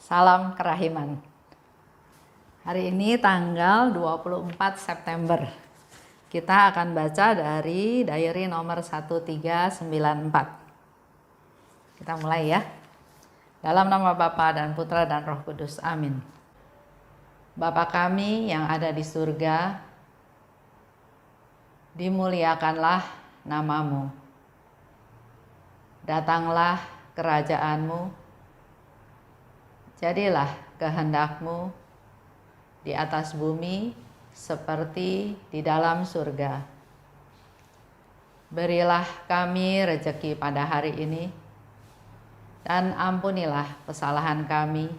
Salam kerahiman. Hari ini tanggal 24 September. Kita akan baca dari diary nomor 1394. Kita mulai ya. Dalam nama Bapa dan Putra dan Roh Kudus. Amin. Bapa kami yang ada di surga, dimuliakanlah namamu. Datanglah kerajaanmu. Jadilah kehendakmu di atas bumi seperti di dalam surga. Berilah kami rejeki pada hari ini, dan ampunilah kesalahan kami,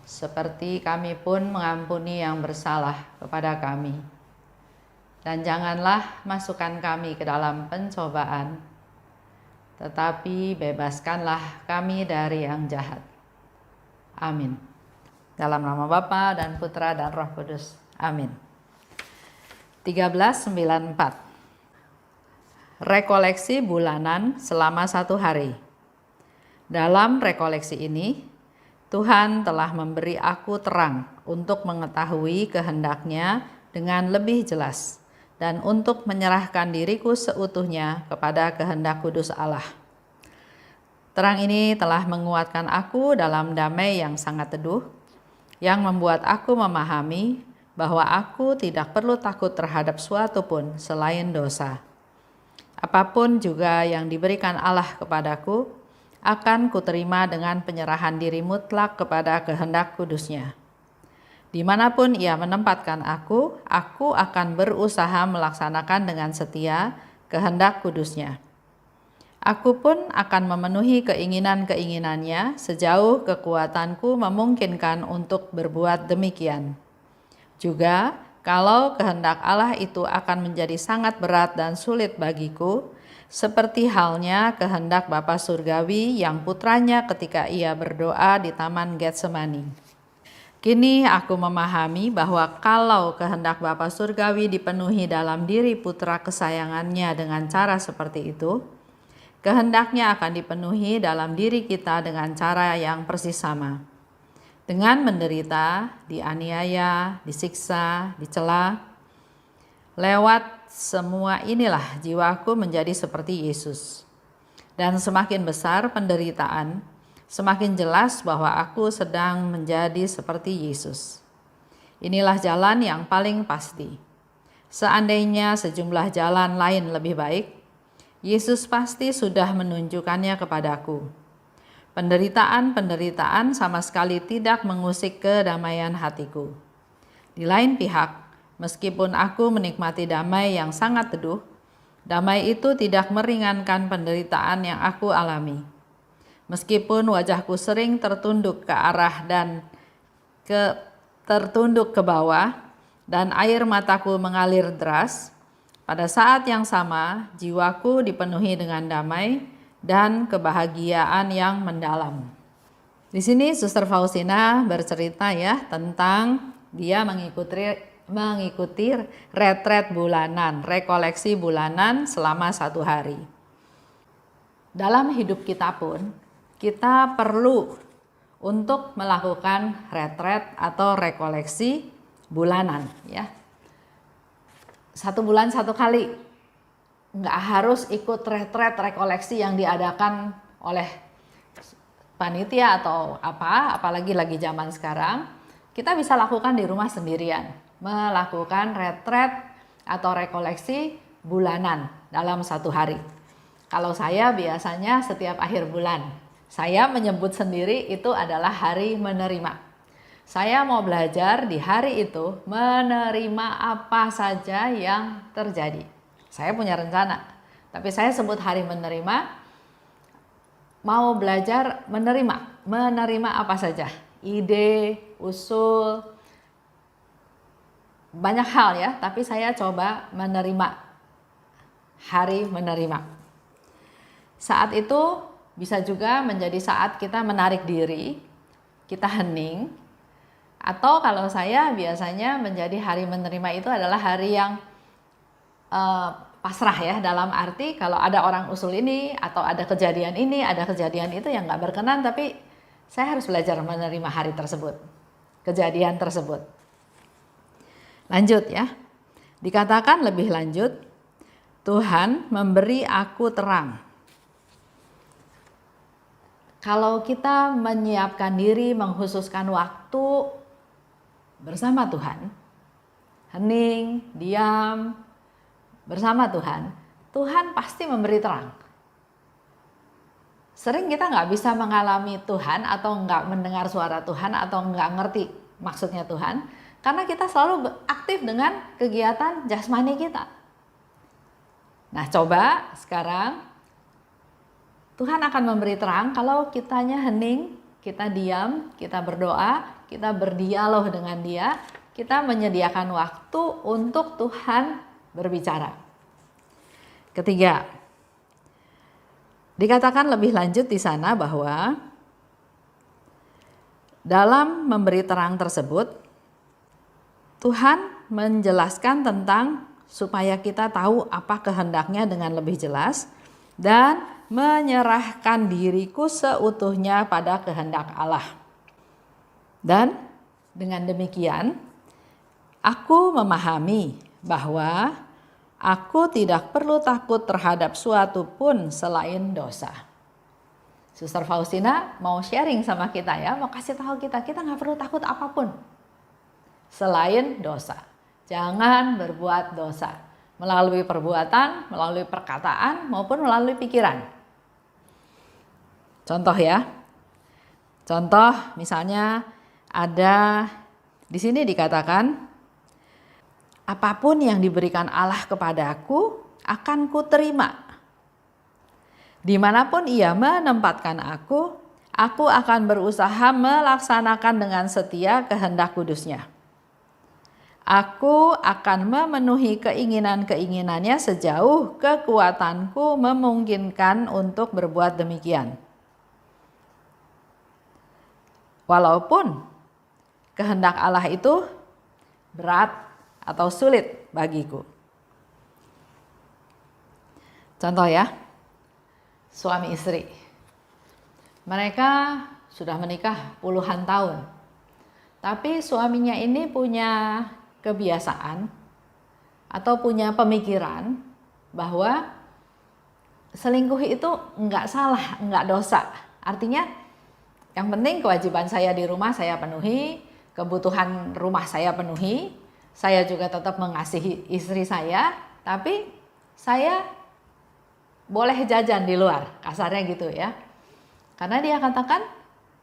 seperti kami pun mengampuni yang bersalah kepada kami. Dan janganlah masukkan kami ke dalam pencobaan, tetapi bebaskanlah kami dari yang jahat. Amin. Dalam nama Bapa dan Putra dan Roh Kudus. Amin. 1394. Rekoleksi bulanan selama 1 hari. Dalam rekoleksi ini, Tuhan telah memberi aku terang untuk mengetahui kehendak-Nya dengan lebih jelas dan untuk menyerahkan diriku seutuhnya kepada kehendak kudus Allah. Terang ini telah menguatkan aku dalam damai yang sangat teduh, yang membuat aku memahami bahwa aku tidak perlu takut terhadap suatu pun selain dosa. Apapun juga yang diberikan Allah kepadaku, akan kuterima dengan penyerahan diri mutlak kepada kehendak kudusnya. Dimanapun Ia menempatkan aku akan berusaha melaksanakan dengan setia kehendak kudusnya. Aku pun akan memenuhi keinginan-keinginannya sejauh kekuatanku memungkinkan untuk berbuat demikian. Juga, kalau kehendak Allah itu akan menjadi sangat berat dan sulit bagiku, seperti halnya kehendak Bapa Surgawi yang putranya ketika ia berdoa di Taman Getsemani. Kini aku memahami bahwa kalau kehendak Bapa Surgawi dipenuhi dalam diri putra kesayangannya dengan cara seperti itu, kehendaknya akan dipenuhi dalam diri kita dengan cara yang persis sama. Dengan menderita, dianiaya, disiksa, dicela. Lewat semua inilah jiwaku menjadi seperti Yesus. Dan semakin besar penderitaan, semakin jelas bahwa aku sedang menjadi seperti Yesus. Inilah jalan yang paling pasti. Seandainya sejumlah jalan lain lebih baik, Yesus pasti sudah menunjukkannya kepadaku. Penderitaan-penderitaan sama sekali tidak mengusik kedamaian hatiku. Di lain pihak, meskipun aku menikmati damai yang sangat teduh, damai itu tidak meringankan penderitaan yang aku alami. Meskipun wajahku sering tertunduk ke arah dan tertunduk ke bawah, dan air mataku mengalir deras, pada saat yang sama, jiwaku dipenuhi dengan damai dan kebahagiaan yang mendalam. Di sini Suster Faustina bercerita ya tentang dia mengikuti retret bulanan, rekoleksi bulanan selama 1 hari. Dalam hidup kita pun, kita perlu untuk melakukan retret atau rekoleksi bulanan ya. 1 bulan 1 kali, nggak harus ikut retret rekoleksi yang diadakan oleh panitia atau apalagi lagi zaman sekarang. Kita bisa lakukan di rumah sendirian, melakukan retret atau rekoleksi bulanan dalam 1 hari. Kalau saya biasanya setiap akhir bulan, saya menyebut sendiri itu adalah hari menerima. Saya mau belajar di hari itu menerima apa saja yang terjadi. Saya punya rencana, tapi saya sebut hari menerima, mau belajar menerima apa saja. Ide, usul, banyak hal ya, tapi saya coba menerima, hari menerima. Saat itu bisa juga menjadi saat kita menarik diri, kita hening. Atau kalau saya biasanya menjadi hari menerima itu adalah hari yang pasrah ya, dalam arti kalau ada orang usul ini atau ada kejadian ini, ada kejadian itu yang nggak berkenan, tapi Saya harus belajar menerima hari tersebut, kejadian tersebut. Lanjut ya. Dikatakan lebih lanjut, Tuhan memberi aku terang. Kalau kita menyiapkan diri, mengkhususkan waktu bersama Tuhan, hening, diam, bersama Tuhan, Tuhan pasti memberi terang. Sering kita nggak bisa mengalami Tuhan atau nggak mendengar suara Tuhan atau nggak ngerti maksudnya Tuhan, karena kita selalu aktif dengan kegiatan jasmani kita. Nah, coba sekarang Tuhan akan memberi terang kalau kitanya hening, kita diam, kita berdoa, kita berdialog dengan Dia, kita menyediakan waktu untuk Tuhan berbicara. Ketiga, dikatakan lebih lanjut di sana bahwa dalam memberi terang tersebut, Tuhan menjelaskan tentang supaya kita tahu apa kehendaknya dengan lebih jelas dan menyerahkan diriku seutuhnya pada kehendak Allah. Dan dengan demikian, aku memahami bahwa aku tidak perlu takut terhadap suatu pun selain dosa. Suster Faustina mau sharing sama kita ya, mau kasih tahu kita nggak perlu takut apapun selain dosa. Jangan berbuat dosa melalui perbuatan, melalui perkataan maupun melalui pikiran. Contoh ya. Contoh misalnya ada di sini dikatakan, apapun yang diberikan Allah kepadaku akan kuterima. Dimanapun Ia menempatkan aku akan berusaha melaksanakan dengan setia kehendak kudusnya. Aku akan memenuhi keinginan-keinginannya sejauh kekuatanku memungkinkan untuk berbuat demikian. Walaupun kehendak Allah itu berat atau sulit bagiku. Contoh ya, suami istri. Mereka sudah menikah puluhan tahun. Tapi suaminya ini punya kebiasaan atau punya pemikiran bahwa selingkuh itu enggak salah, enggak dosa. Artinya yang penting kewajiban saya di rumah saya penuhi, kebutuhan rumah saya penuhi, saya juga tetap mengasihi istri saya, tapi saya boleh jajan di luar, kasarnya gitu ya. Karena dia katakan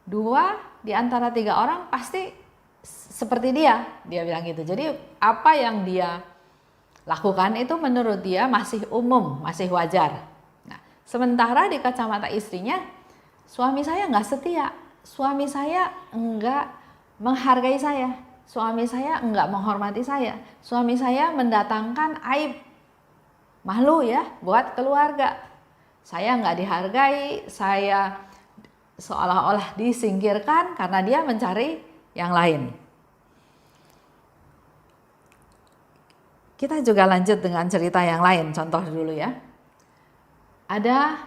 2 di antara 3 orang pasti seperti dia bilang gitu. Jadi apa yang dia lakukan itu menurut dia masih umum, masih wajar. Nah, sementara di kacamata istrinya, suami saya nggak setia. Suami saya enggak menghargai saya, suami saya enggak menghormati saya, suami saya mendatangkan aib, malu ya buat keluarga. Saya enggak dihargai, saya seolah-olah disingkirkan karena dia mencari yang lain. Kita juga lanjut dengan cerita yang lain, contoh dulu ya. Ada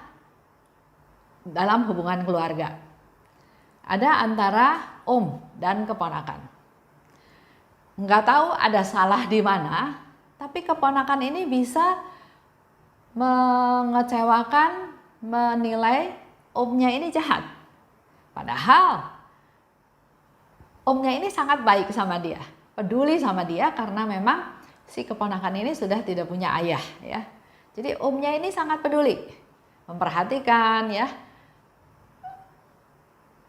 dalam hubungan keluarga. Ada antara om dan keponakan. Nggak tahu ada salah di mana, tapi keponakan ini bisa mengecewakan, menilai omnya ini jahat. Padahal omnya ini sangat baik sama dia, peduli sama dia karena memang si keponakan ini sudah tidak punya ayah ya. Jadi omnya ini sangat peduli, memperhatikan ya.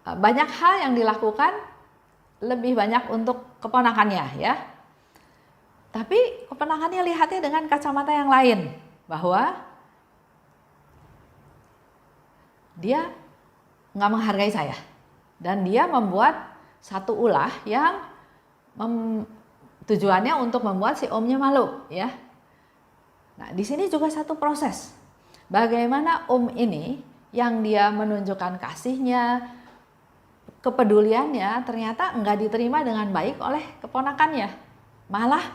Banyak hal yang dilakukan lebih banyak untuk keponakannya ya. Tapi keponakannya lihatnya dengan kacamata yang lain, bahwa dia nggak menghargai saya dan dia membuat satu ulah yang tujuannya untuk membuat si omnya malu ya. Nah, di sini juga satu proses. Bagaimana om ini yang dia menunjukkan kasihnya, kepeduliannya ternyata enggak diterima dengan baik oleh keponakannya. Malah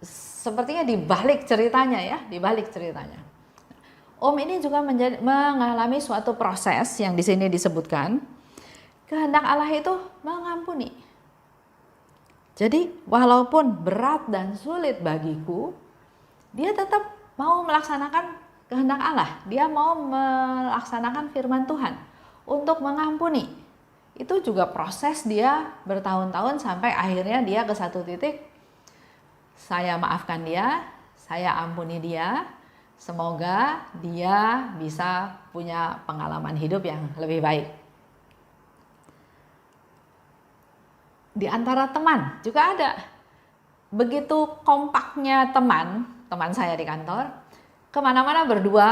sepertinya dibalik ceritanya ya, dibalik ceritanya. Om ini juga mengalami suatu proses yang di sini disebutkan. kehendak Allah itu mengampuni. Jadi walaupun berat dan sulit bagiku, dia tetap mau melaksanakan kehendak Allah. Dia mau melaksanakan firman Tuhan untuk mengampuni. Itu juga proses dia bertahun-tahun sampai akhirnya dia ke satu titik, saya maafkan dia, saya ampuni dia, semoga dia bisa punya pengalaman hidup yang lebih baik. Di antara teman juga ada. Begitu kompaknya teman saya di kantor, kemana-mana berdua,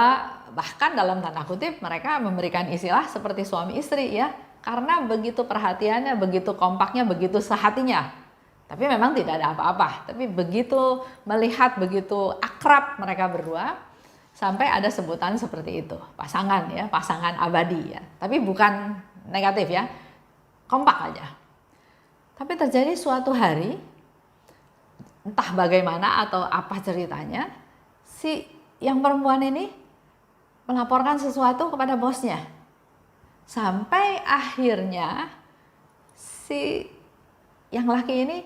bahkan dalam tanda kutip mereka memberikan istilah seperti suami istri ya, karena begitu perhatiannya, begitu kompaknya, begitu sehatinya. Tapi memang tidak ada apa-apa, tapi begitu melihat, begitu akrab mereka berdua, sampai ada sebutan seperti itu, pasangan ya, pasangan abadi ya. Tapi bukan negatif ya, kompak aja. Tapi terjadi suatu hari, entah bagaimana atau apa ceritanya, si yang perempuan ini melaporkan sesuatu kepada bosnya. Sampai akhirnya si yang laki ini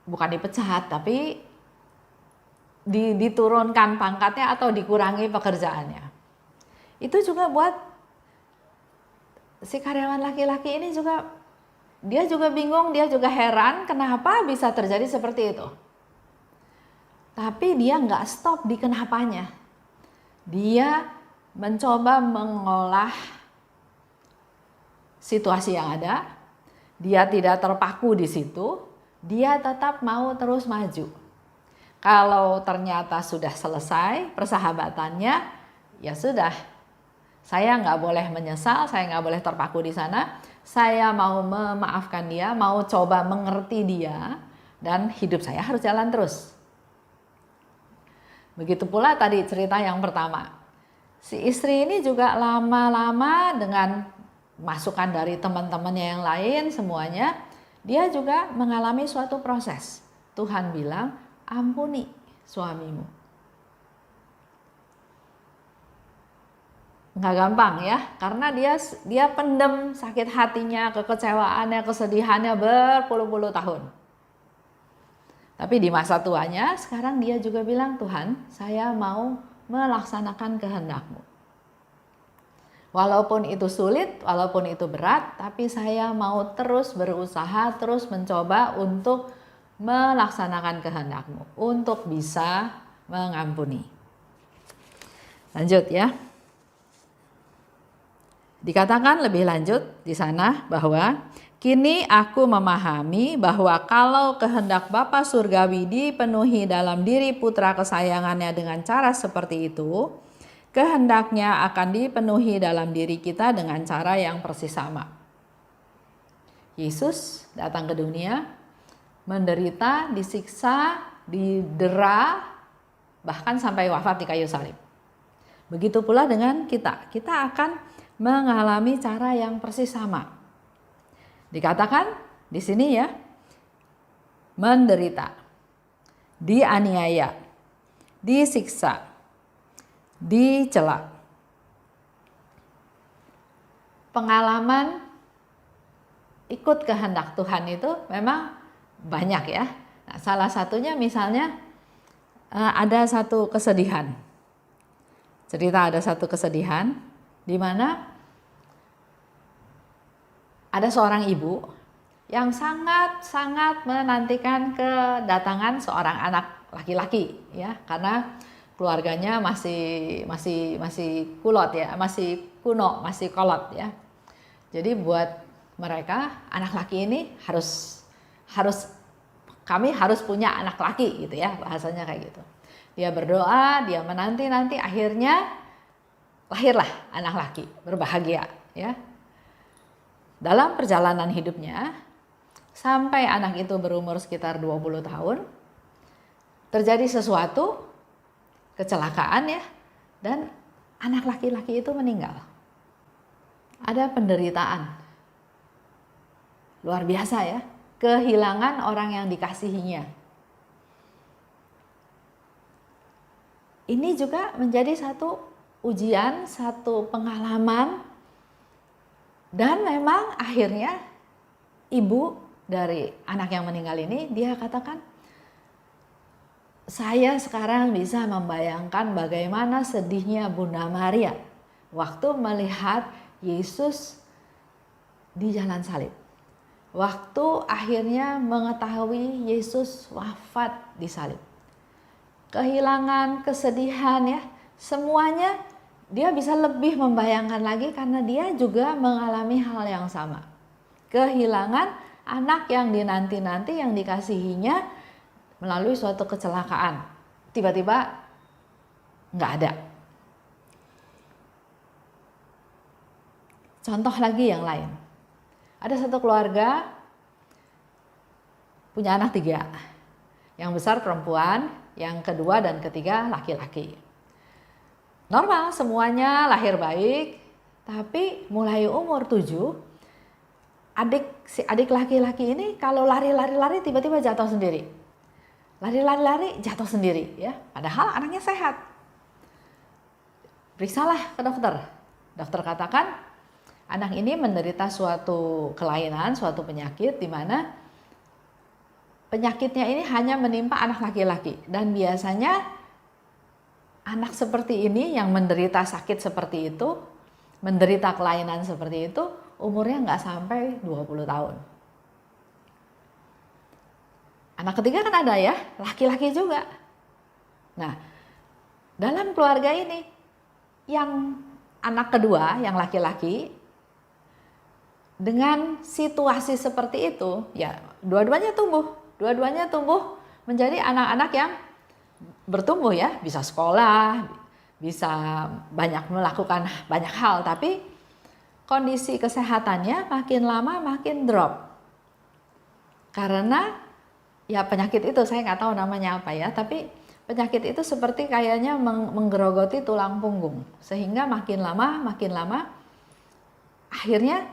bukan dipecat, tapi diturunkan pangkatnya atau dikurangi pekerjaannya. Itu juga buat si karyawan laki-laki ini juga, dia juga bingung, dia juga heran kenapa bisa terjadi seperti itu. Tapi dia nggak stop di kenapanya. Dia mencoba mengolah situasi yang ada. Dia tidak terpaku di situ. Dia tetap mau terus maju. Kalau ternyata sudah selesai persahabatannya, ya sudah. Saya nggak boleh menyesal, saya nggak boleh terpaku di sana. Saya mau memaafkan dia, mau coba mengerti dia, dan hidup saya harus jalan terus. Begitu pula tadi cerita yang pertama. Si istri ini juga lama-lama dengan masukan dari teman-temannya yang lain semuanya, dia juga mengalami suatu proses. Tuhan bilang, ampuni suamimu. Nggak gampang ya, karena dia pendem sakit hatinya, kekecewaannya, kesedihannya berpuluh-puluh tahun. Tapi di masa tuanya, sekarang dia juga bilang, Tuhan, saya mau melaksanakan kehendak-Mu. Walaupun itu sulit, walaupun itu berat, tapi saya mau terus berusaha, terus mencoba untuk melaksanakan kehendak-Mu, untuk bisa mengampuni. Lanjut ya. Dikatakan lebih lanjut di sana bahwa kini aku memahami bahwa kalau kehendak Bapa Surgawi dipenuhi dalam diri putra kesayangannya dengan cara seperti itu, kehendaknya akan dipenuhi dalam diri kita dengan cara yang persis sama. Yesus datang ke dunia, menderita, disiksa, didera, bahkan sampai wafat di kayu salib. Begitu pula dengan kita akan mengalami cara yang persis sama. Dikatakan di sini ya, menderita, dianiaya, disiksa, dicela. Pengalaman ikut kehendak Tuhan itu memang banyak ya. Nah, salah satunya misalnya ada satu kesedihan. Cerita ada satu kesedihan di mana ada seorang ibu yang sangat menantikan kedatangan seorang anak laki-laki ya, karena keluarganya masih kulot ya, masih kuno, masih kolot ya. Jadi buat mereka anak laki ini kami harus punya anak laki gitu ya, bahasanya kayak gitu. Dia berdoa, dia menanti, akhirnya lahirlah anak laki, berbahagia ya. Dalam perjalanan hidupnya, sampai anak itu berumur sekitar 20 tahun, terjadi sesuatu, kecelakaan ya, dan anak laki-laki itu meninggal. Ada penderitaan. Luar biasa ya, kehilangan orang yang dikasihinya. Ini juga menjadi satu ujian, satu pengalaman Dan memang akhirnya ibu dari anak yang meninggal ini, dia katakan, saya sekarang bisa membayangkan bagaimana sedihnya Bunda Maria waktu melihat Yesus di jalan salib. Waktu akhirnya mengetahui Yesus wafat di salib. Kehilangan, kesedihan ya, semuanya dia bisa lebih membayangkan lagi karena dia juga mengalami hal yang sama. Kehilangan anak yang dinanti-nanti, yang dikasihinya melalui suatu kecelakaan. Tiba-tiba nggak ada. Contoh lagi yang lain. Ada satu keluarga punya anak 3. Yang besar perempuan, yang kedua dan ketiga laki-laki. Normal, semuanya lahir baik, tapi mulai umur 7, si adik laki-laki ini kalau lari-lari tiba-tiba jatuh sendiri. Lari-lari jatuh sendiri ya. Padahal anaknya sehat. Periksalah ke dokter. Dokter katakan anak ini menderita suatu kelainan, suatu penyakit di mana penyakitnya ini hanya menimpa anak laki-laki. Dan biasanya anak seperti ini yang menderita sakit seperti itu, menderita kelainan seperti itu, umurnya nggak sampai 20 tahun. Anak ketiga kan ada ya, laki-laki juga. Nah, dalam keluarga ini, yang anak kedua, yang laki-laki, dengan situasi seperti itu, ya dua-duanya tumbuh menjadi anak-anak yang bertumbuh ya, bisa sekolah, bisa banyak melakukan banyak hal, tapi kondisi kesehatannya makin lama makin drop. Karena ya penyakit itu saya nggak tahu namanya apa ya, tapi penyakit itu seperti kayaknya menggerogoti tulang punggung, sehingga makin lama akhirnya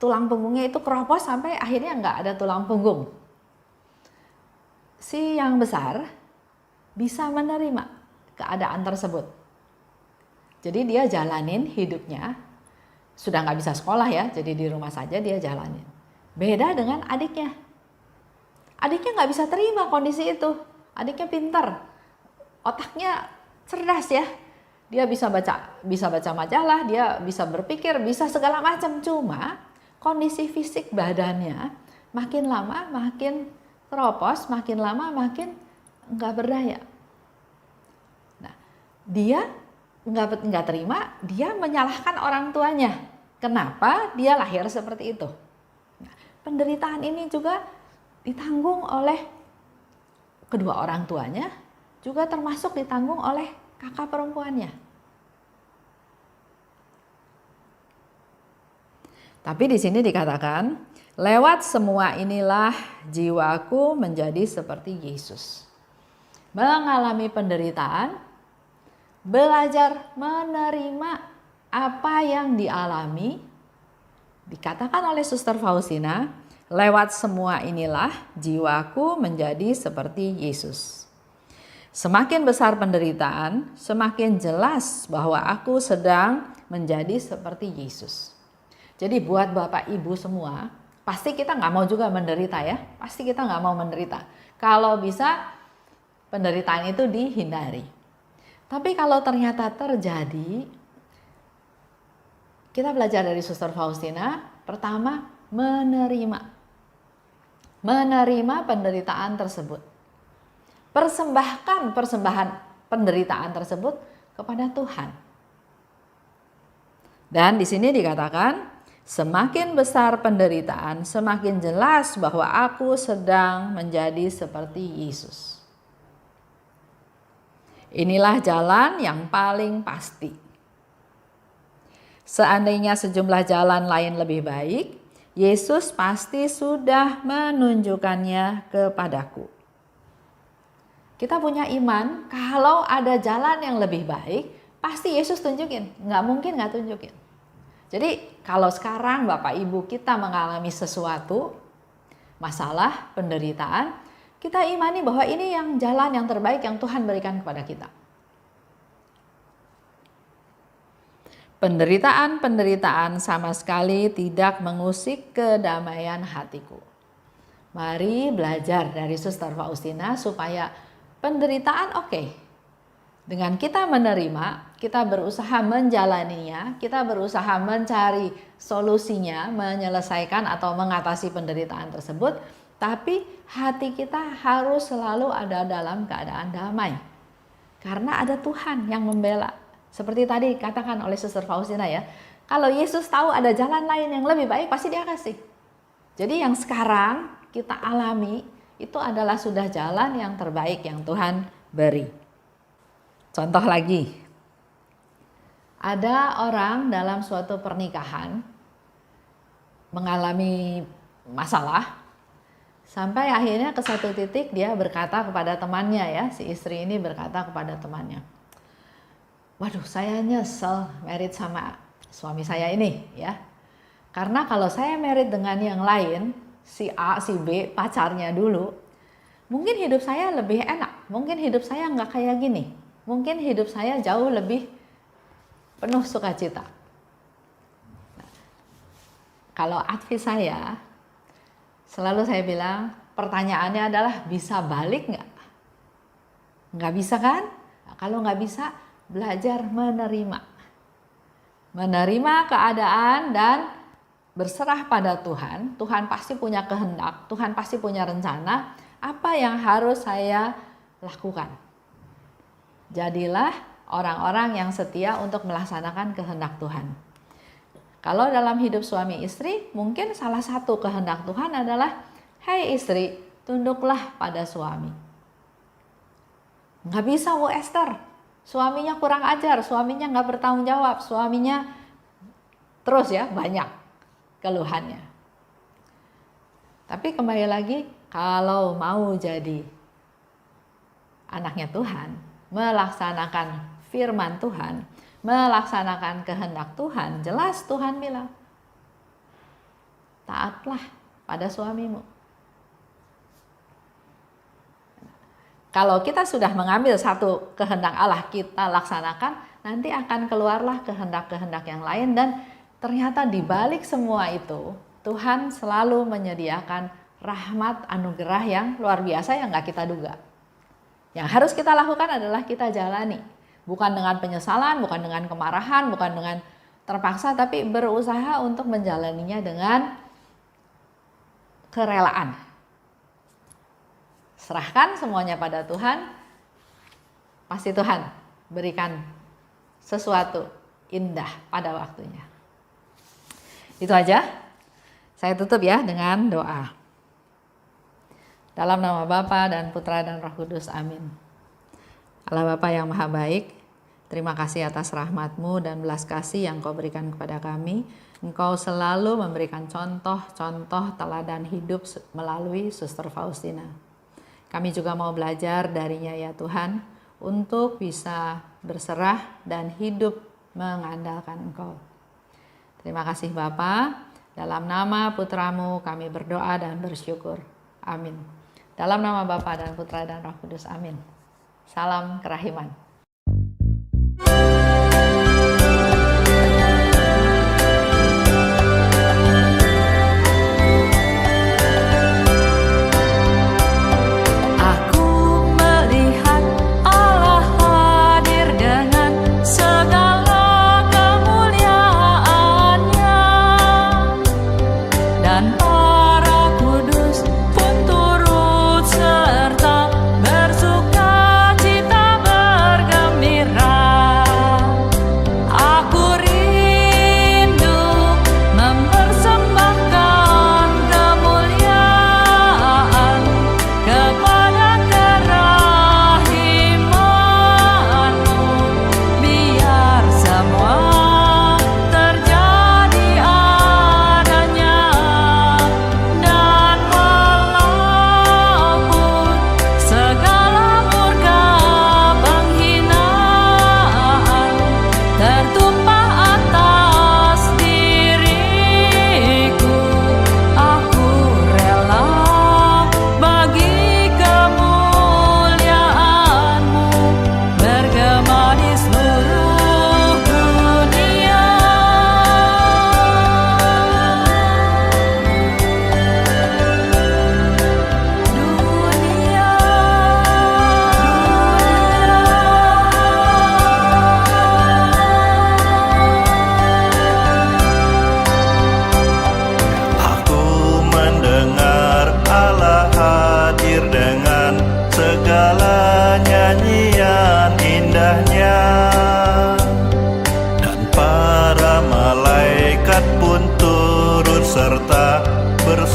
tulang punggungnya itu keropos sampai akhirnya nggak ada tulang punggung. Si yang besar bisa menerima keadaan tersebut. Jadi dia jalanin hidupnya, sudah nggak bisa sekolah ya, jadi di rumah saja dia jalanin. Beda dengan adiknya. Adiknya nggak bisa terima kondisi itu. Adiknya pintar, otaknya cerdas ya. Dia bisa baca majalah, dia bisa berpikir, bisa segala macam. Cuma kondisi fisik badannya makin lama makin keropos, makin lama makin nggak berdaya. Nah, dia nggak terima, dia menyalahkan orang tuanya. Kenapa dia lahir seperti itu? Nah, penderitaan ini juga ditanggung oleh kedua orang tuanya, juga termasuk ditanggung oleh kakak perempuannya. Tapi di sini dikatakan, lewat semua inilah jiwaku menjadi seperti Yesus. Mengalami penderitaan, belajar menerima apa yang dialami. Dikatakan oleh Suster Faustina, lewat semua inilah jiwaku menjadi seperti Yesus. Semakin besar penderitaan, semakin jelas bahwa aku sedang menjadi seperti Yesus. Jadi buat Bapak Ibu semua, pasti kita nggak mau juga menderita ya. Pasti kita nggak mau menderita. Kalau bisa penderitaan itu dihindari. Tapi kalau ternyata terjadi, kita belajar dari Suster Faustina, pertama menerima penderitaan tersebut. Persembahkan penderitaan tersebut kepada Tuhan. Dan di sini dikatakan, semakin besar penderitaan, semakin jelas bahwa aku sedang menjadi seperti Yesus. Inilah jalan yang paling pasti. Seandainya sejumlah jalan lain lebih baik, Yesus pasti sudah menunjukkannya kepadaku. Kita punya iman, kalau ada jalan yang lebih baik, pasti Yesus tunjukin. Nggak mungkin nggak tunjukin. Jadi kalau sekarang Bapak Ibu kita mengalami sesuatu, masalah, penderitaan, kita imani bahwa ini yang jalan yang terbaik yang Tuhan berikan kepada kita. Penderitaan-penderitaan sama sekali tidak mengusik kedamaian hatiku. Mari belajar dari Suster Faustina supaya penderitaan oke. Dengan kita menerima, kita berusaha menjalaninya, kita berusaha mencari solusinya, menyelesaikan atau mengatasi penderitaan tersebut, tapi hati kita harus selalu ada dalam keadaan damai. Karena ada Tuhan yang membela. Seperti tadi katakan oleh Suster Faustina ya, kalau Yesus tahu ada jalan lain yang lebih baik, pasti dia kasih. Jadi yang sekarang kita alami itu adalah sudah jalan yang terbaik yang Tuhan beri. Contoh lagi, ada orang dalam suatu pernikahan mengalami masalah, sampai akhirnya ke satu titik dia berkata kepada temannya ya, si istri ini berkata kepada temannya, waduh, saya nyesel married sama suami saya ini ya. Karena kalau saya married dengan yang lain, si A, si B, pacarnya dulu, mungkin hidup saya lebih enak. Mungkin hidup saya nggak kayak gini. Mungkin hidup saya jauh lebih penuh sukacita. Nah, kalau advice saya, selalu saya bilang, pertanyaannya adalah bisa balik nggak? Nggak bisa kan? Nah, kalau nggak bisa, belajar menerima keadaan dan berserah pada Tuhan. Tuhan pasti punya kehendak, Tuhan pasti punya rencana. Apa yang harus saya lakukan? Jadilah orang-orang yang setia untuk melaksanakan kehendak Tuhan. Kalau dalam hidup suami istri, mungkin salah satu kehendak Tuhan adalah, hai istri, tunduklah pada suami. Nggak bisa Bu Esther, suaminya kurang ajar, suaminya nggak bertanggung jawab, suaminya terus ya banyak keluhannya. Tapi kembali lagi, kalau mau jadi anaknya Tuhan, melaksanakan firman Tuhan, melaksanakan kehendak Tuhan, jelas Tuhan bilang, taatlah pada suamimu. Kalau kita sudah mengambil satu kehendak Allah, kita laksanakan, nanti akan keluarlah kehendak-kehendak yang lain, dan ternyata di balik semua itu, Tuhan selalu menyediakan rahmat anugerah yang luar biasa yang nggak kita duga. Yang harus kita lakukan adalah kita jalani. Bukan dengan penyesalan, bukan dengan kemarahan, bukan dengan terpaksa, tapi berusaha untuk menjalaninya dengan kerelaan. Serahkan semuanya pada Tuhan, pasti Tuhan berikan sesuatu indah pada waktunya. Itu aja. Saya tutup ya dengan doa. Dalam nama Bapa dan Putra dan Roh Kudus, amin. Allah Bapa yang Maha Baik, terima kasih atas rahmat-Mu dan belas kasih yang Kau berikan kepada kami. Engkau selalu memberikan contoh-contoh teladan hidup melalui Suster Faustina. Kami juga mau belajar darinya ya Tuhan, untuk bisa berserah dan hidup mengandalkan Engkau. Terima kasih Bapa, dalam nama Putra-Mu kami berdoa dan bersyukur. Amin. Dalam nama Bapa dan Putra dan Roh Kudus, amin. Salam kerahiman.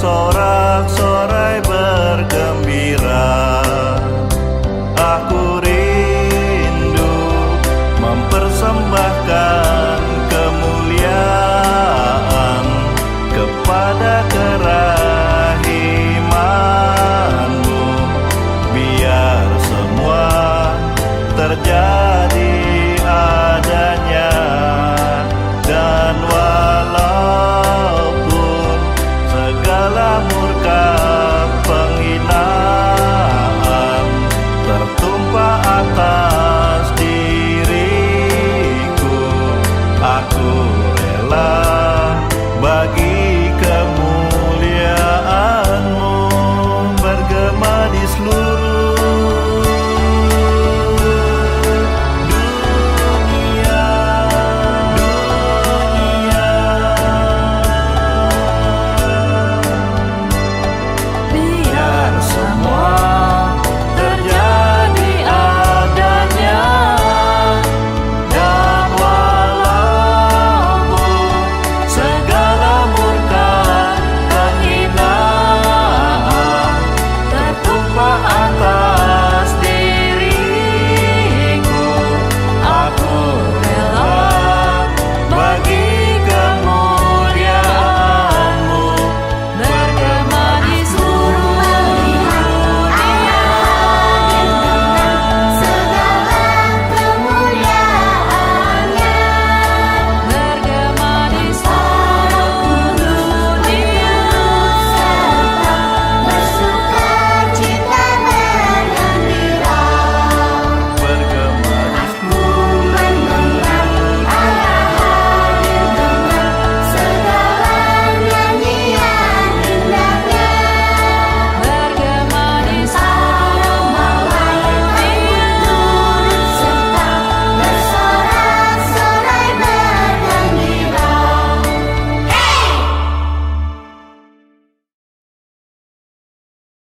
sol